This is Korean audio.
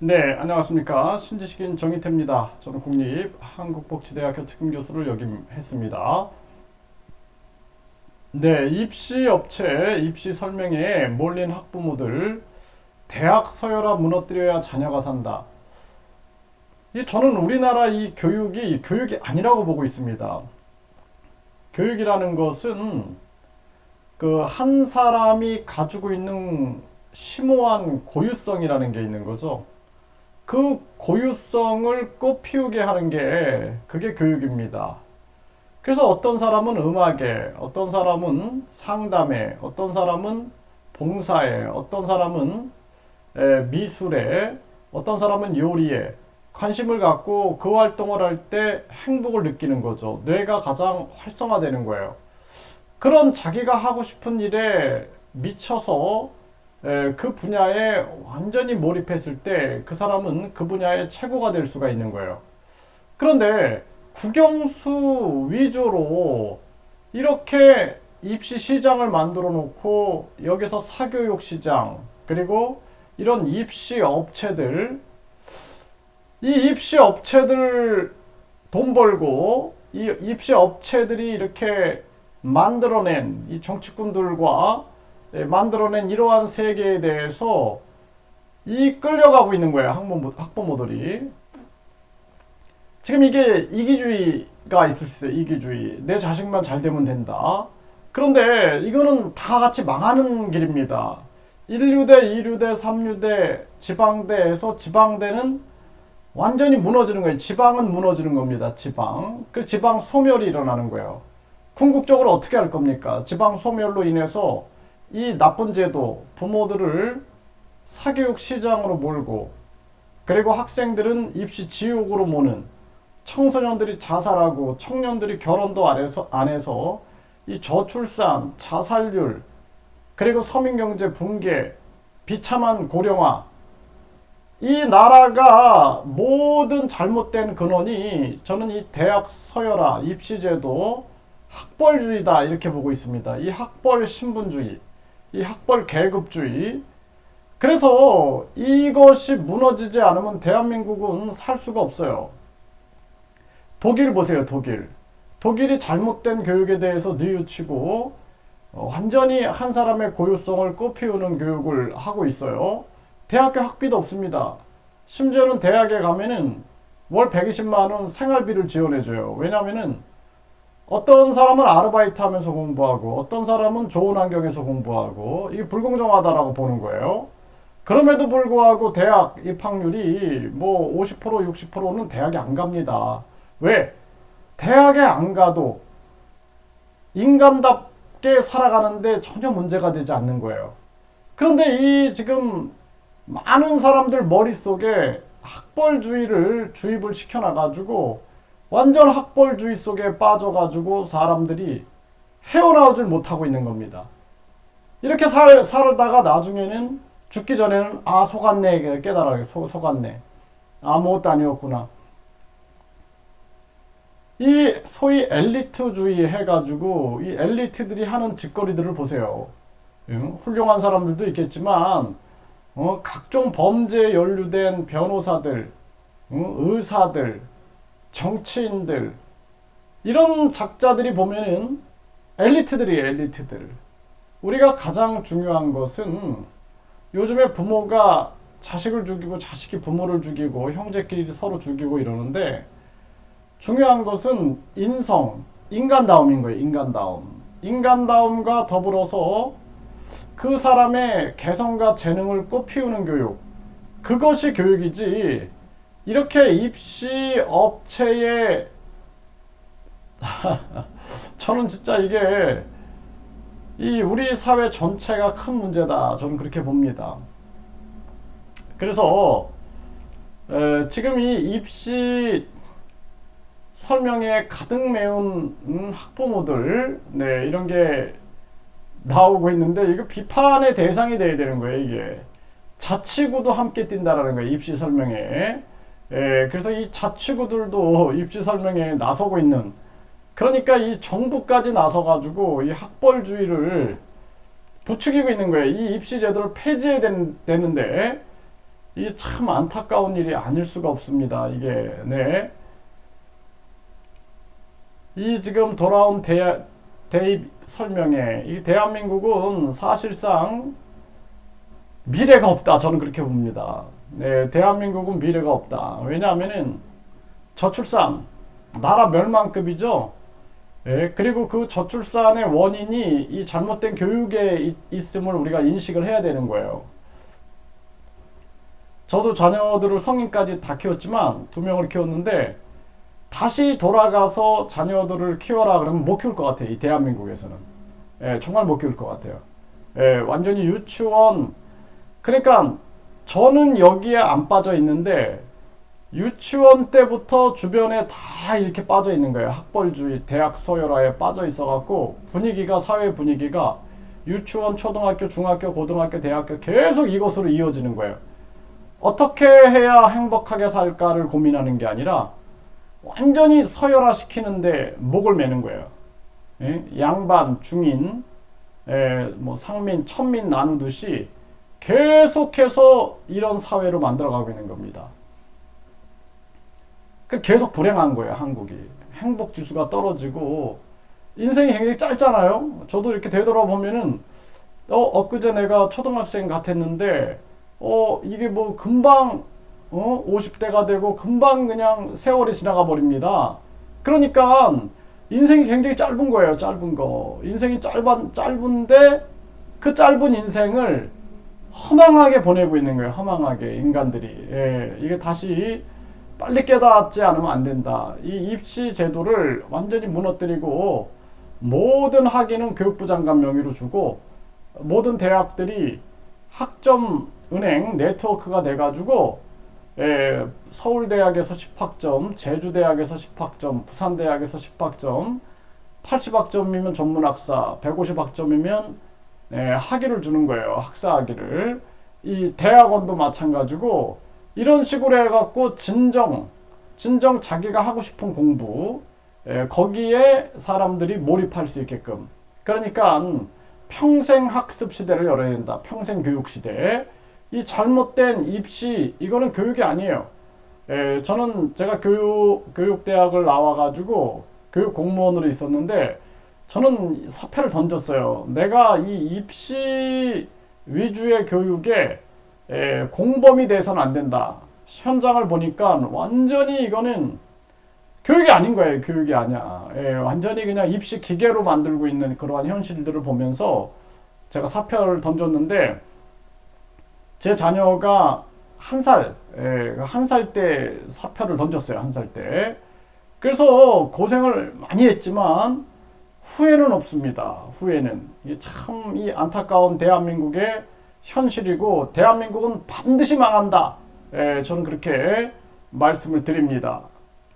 네, 안녕하십니까. 신지식인 정희태입니다. 저는 국립한국복지대학교 특임교수를 역임했습니다. 네, 입시 업체, 입시 설명회에 몰린 학부모들, 대학 서열화 무너뜨려야 자녀가 산다. 저는 우리나라 이 교육이 아니라고 보고 있습니다. 교육이라는 것은 그 한 사람이 가지고 있는 심오한 고유성이라는 게 있는 거죠. 그 고유성을 꽃피우게 하는 게 그게 교육입니다. 그래서 어떤 사람은 음악에, 어떤 사람은 상담에, 어떤 사람은 봉사에, 어떤 사람은 미술에, 어떤 사람은 요리에 관심을 갖고 그 활동을 할 때 행복을 느끼는 거죠. 뇌가 가장 활성화되는 거예요. 그런 자기가 하고 싶은 일에 미쳐서 그 분야에 완전히 몰입했을 때 그 사람은 그 분야의 최고가 될 수가 있는 거예요. 그런데 국영수 위주로 이렇게 입시 시장을 만들어 놓고 여기서 사교육 시장 그리고 이런 입시 업체들 이 입시 업체들 돈 벌고 이 입시 업체들이 이렇게 만들어낸 이 정치꾼들과 만들어낸 이러한 세계에 대해서 끌려가고 있는 거예요. 학부모들이. 지금 이게 이기주의가 있을 수 있어요. 이기주의. 내 자식만 잘 되면 된다. 그런데 이거는 다 같이 망하는 길입니다. 1류대, 2류대, 3류대, 지방대에서 지방대는 완전히 무너지는 거예요. 지방은 무너지는 겁니다. 지방. 그 지방 소멸이 일어나는 거예요. 궁극적으로 어떻게 할 겁니까? 지방 소멸로 인해서 이 나쁜 제도, 부모들을 사교육 시장으로 몰고, 그리고 학생들은 입시 지옥으로 모는, 청소년들이 자살하고, 청년들이 결혼도 안 해서, 이 저출산, 자살률, 그리고 서민경제 붕괴, 비참한 고령화, 이 나라가 모든 잘못된 근원이 저는 이 대학 서열화, 입시제도, 학벌주의다 이렇게 보고 있습니다. 이 학벌 신분주의, 이 학벌 계급주의. 그래서 이것이 무너지지 않으면 대한민국은 살 수가 없어요. 독일 보세요, 독일. 독일이 잘못된 교육에 대해서 뉘우치고 완전히 한 사람의 고유성을 꽃피우는 교육을 하고 있어요. 대학교 학비도 없습니다. 심지어는 대학에 가면은 월 120만 원 생활비를 지원해줘요. 왜냐면은 어떤 사람은 아르바이트 하면서 공부하고 어떤 사람은 좋은 환경에서 공부하고 이게 불공정하다라고 보는 거예요. 그럼에도 불구하고 대학 입학률이 뭐 50% 60%는 대학에 안 갑니다. 왜? 대학에 안 가도 인간답게 살아가는데 전혀 문제가 되지 않는 거예요. 그런데 이 지금 많은 사람들 머릿속에 학벌주의를 주입을 시켜놔가지고 완전 학벌주의 속에 빠져가지고 사람들이 헤어나오질 못하고 있는 겁니다. 이렇게 살다가 나중에는 죽기 전에는 속았네 깨달아요. 속았네. 아무것도 아니었구나. 이 소위 엘리트주의 해가지고 이 엘리트들이 하는 짓거리들을 보세요. 훌륭한 사람들도 있겠지만 각종 범죄에 연루된 변호사들, 의사들, 정치인들 이런 작자들이 보면은 엘리트들이에요. 엘리트들. 우리가 가장 중요한 것은 요즘에 부모가 자식을 죽이고 자식이 부모를 죽이고 형제끼리 서로 죽이고 이러는데 중요한 것은 인간다움인 거예요. 인간다움과 더불어서 그 사람의 개성과 재능을 꽃피우는 교육. 그것이 교육이지. 이렇게 입시 업체에 저는 진짜 이게 우리 사회 전체가 큰 문제다. 저는 그렇게 봅니다. 그래서 지금 이 입시 설명에 가득 메운 학부모들 이런 게 나오고 있는데 이거 비판의 대상이 돼야 되는 거예요. 이게 자치구도 함께 뛴다라는 거예요. 입시 설명에. 그래서 이 자치구들도 입시 설명에 나서고 있는, 그러니까 이 정부까지 나서가지고 이 학벌주의를 부추기고 있는 거예요. 이 입시 제도를 폐지해야 되는데 이 참 안타까운 일이 아닐 수가 없습니다. 이게 네. 이 지금 돌아온 대입 설명에 이 대한민국은 사실상 미래가 없다. 저는 그렇게 봅니다. 네, 대한민국은 미래가 없다. 왜냐하면은 저출산, 나라 멸망급이죠. 예, 그리고 그 저출산의 원인이 이 잘못된 교육에 있음을 우리가 인식을 해야 되는 거예요. 저도 자녀들을 성인까지 다 키웠지만 2명을 키웠는데 다시 돌아가서 자녀들을 키워라 그러면 못 키울 것 같아요. 이 대한민국에서는. 예, 정말 못 키울 것 같아요. 예, 완전히 유치원. 그러니까 저는 여기에 안 빠져 있는데 유치원 때부터 주변에 다 이렇게 빠져 있는 거예요. 학벌주의, 대학 서열화에 빠져 있어갖고 분위기가, 사회 분위기가 유치원, 초등학교, 중학교, 고등학교, 대학교 계속 이것으로 이어지는 거예요. 어떻게 해야 행복하게 살까를 고민하는 게 아니라 완전히 서열화 시키는데 목을 매는 거예요. 예? 양반, 중인, 뭐 상민, 천민 나누듯이 계속해서 이런 사회로 만들어가고 있는 겁니다. 계속 불행한 거예요, 한국이. 행복 지수가 떨어지고 인생이 굉장히 짧잖아요. 저도 이렇게 되돌아보면은 엊그제 내가 초등학생 같았는데 이게 뭐 금방 50대가 되고 금방 그냥 세월이 지나가 버립니다. 그러니까 인생이 굉장히 짧은 거예요. 짧은 거. 인생이 짧은데 그 짧은 인생을 허망하게 보내고 있는 거예요. 허망하게 인간들이. 예, 이게 다시 빨리 깨닫지 않으면 안 된다. 이 입시 제도를 완전히 무너뜨리고 모든 학위는 교육부 장관 명의로 주고 모든 대학들이 학점 은행 네트워크가 돼가지고 서울대학에서 10학점, 제주대학에서 10학점, 부산대학에서 10학점, 80학점이면 전문학사, 150학점이면 학위를 주는 거예요. 학사 학위를. 이 대학원도 마찬가지고 이런 식으로 해갖고 진정 자기가 하고 싶은 공부 거기에 사람들이 몰입할 수 있게끔. 그러니까 평생 학습 시대를 열어야 된다. 평생 교육 시대. 이 잘못된 입시 이거는 교육이 아니에요. 저는 제가 교육대학을 나와가지고 교육 공무원으로 있었는데 저는 사표를 던졌어요. 내가 이 입시 위주의 교육에 공범이 돼서는 안 된다. 현장을 보니까 완전히 이거는 교육이 아닌 거예요. 교육이 아니야. 완전히 그냥 입시 기계로 만들고 있는 그러한 현실들을 보면서 제가 사표를 던졌는데 제 자녀가 한 살 때 사표를 던졌어요. 1살 때. 그래서 고생을 많이 했지만 후회는 없습니다. 후회는. 참 이 안타까운 대한민국의 현실이고 대한민국은 반드시 망한다. 저는 그렇게 말씀을 드립니다.